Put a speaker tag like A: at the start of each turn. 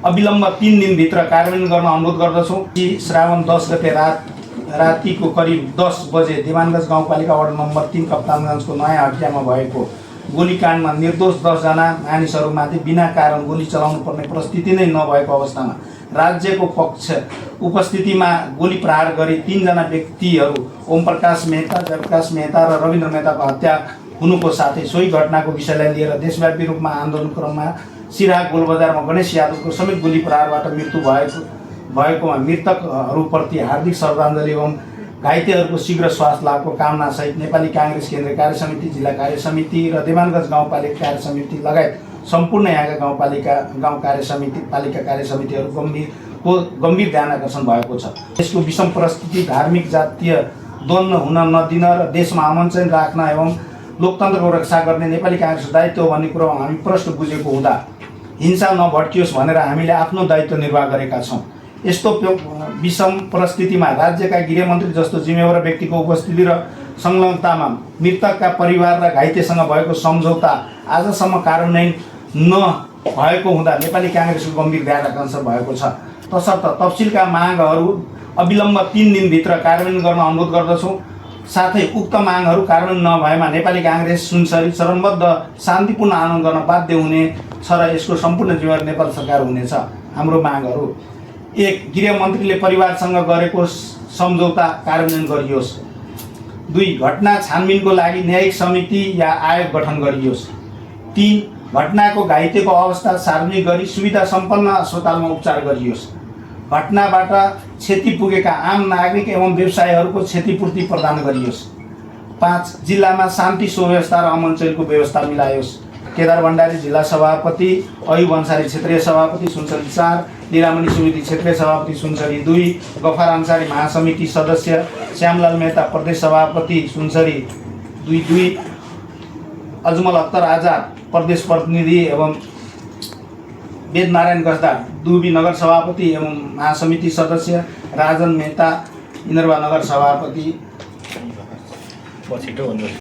A: अविलम्ब 3 दिनभित्र कार्यान्वयन गर्न अनुरोध गर्दछौँ। श्रावण 10 गते रातिको करिब 10 बजे दिवानगञ्ज गाउँपालिका वार्ड नम्बर 3 कप्तानगञ्जको नयाँ हटियामा भएको गोलीकाण्डमा निर्दोष 10 जना मानिसहरूमाथि बिना कारण गोली चलाउनु पर्ने परिस्थिति नै नभएको अवस्थामा राज्यको पक्ष उपस्थितिमा गोली प्रहार गरी 3 जना व्यक्तिहरू ओमप्रकाश मेहता, जयप्रकाश मेहता र रविन्द्र मेहताको हत्या हुनुको साथै सोही घटनाको विषयलाई लिएर देशव्यापी रूपमा आन्दोलन क्रममा सिराहा गोलबजारमा गणेश यादवको समेत गोली प्रहारबाट मृत्यु भएकोमा मृतकहरूप्रति हार्दिक श्रद्धाञ्जली एवं घाइतेहरूको शीघ्र स्वास्थ्य लाभको कामनासहित नेपाली काङ्ग्रेस केन्द्रीय कार्य समिति, जिल्ला कार्य समिति र देवानगञ्ज गाउँपालिका कार्य समिति लगायत सम्पूर्ण यहाँका गाउँ कार्य समिति, पालिका कार्य समितिहरू गम्भीर ध्यान आकर्षण भएको छ। यसको विषम परिस्थिति, धार्मिक जातीय द्वन्द्व हुन नदिन र देशमा अमन चैन राख्न एवं लोकतन्त्रको रक्षा गर्ने नेपाली काङ्ग्रेसको दायित्व हो भन्ने कुरो हामी प्रष्ट बुझेको हुँदा हिंसा नभड्कियोस् भनेर हामीले आफ्नो दायित्व निर्वाह गरेका छौँ। यस्तो विषम परिस्थितिमा राज्यका गृहमन्त्री जस्तो जिम्मेवार व्यक्तिको उपस्थिति र संलग्नतामा मृतकका परिवार र घाइतेसँग भएको सम्झौता आजसम्म कार्यान्वयन नभएको हुँदा नेपाली काङ्ग्रेसको गम्भीर ध्यान आकर्षण भएको छ। तसर्थ तफसिलका मागहरू अविलम्ब 3 दिनभित्र कार्यान्वयन गर्न अनुरोध गर्दछौँ। साथै उक्त मागहरू कार्यान्वयन नभएमा नेपाली काङ्ग्रेस सुनसरी चरणबद्ध शान्तिपूर्ण आन्दोलन गर्न बाध्य हुनेछ र यसको सम्पूर्ण जिम्मेवारी नेपाल सरकार हुनेछ। हाम्रो मागहरू: 1. गृहमन्त्रीले परिवारसँग गरेको सम्झौता कार्यान्वयन गरियोस्। 2. घटना छानबिनको लागि न्यायिक समिति या आयोग गठन गरियोस्। 3. घटनाको घाइतेको अवस्था सार्वजनिक गरी सुविधा सम्पन्न अस्पतालमा उपचार गरियोस्। घटनाबाट क्षति पुगेका आम नागरिक एवं व्यवसायीहरूको क्षतिपूर्ति प्रदान गरियोस्। 5. जिल्लामा शान्ति सुव्यवस्था र अमन चैनको व्यवस्था मिलायोस्। केदार भण्डारी जिल्ला सभापति, अयुब अन्सारी क्षेत्रीय सभापति सुनसरी 4, निरामणी सुमिति क्षेत्रीय सभापति सुनसरी 2, गफार अन्सारी महासमिति सदस्य, श्यामलाल मेहता प्रदेश सभापति सुनसरी 2, अजमल अख्तर आजाद प्रदेश प्रतिनिधि एवं वेद नारायण गजदार दुबी नगर सभापति एवं महासमिति सदस्य, राजन मेहता इन्द्रवा नगर सभापति।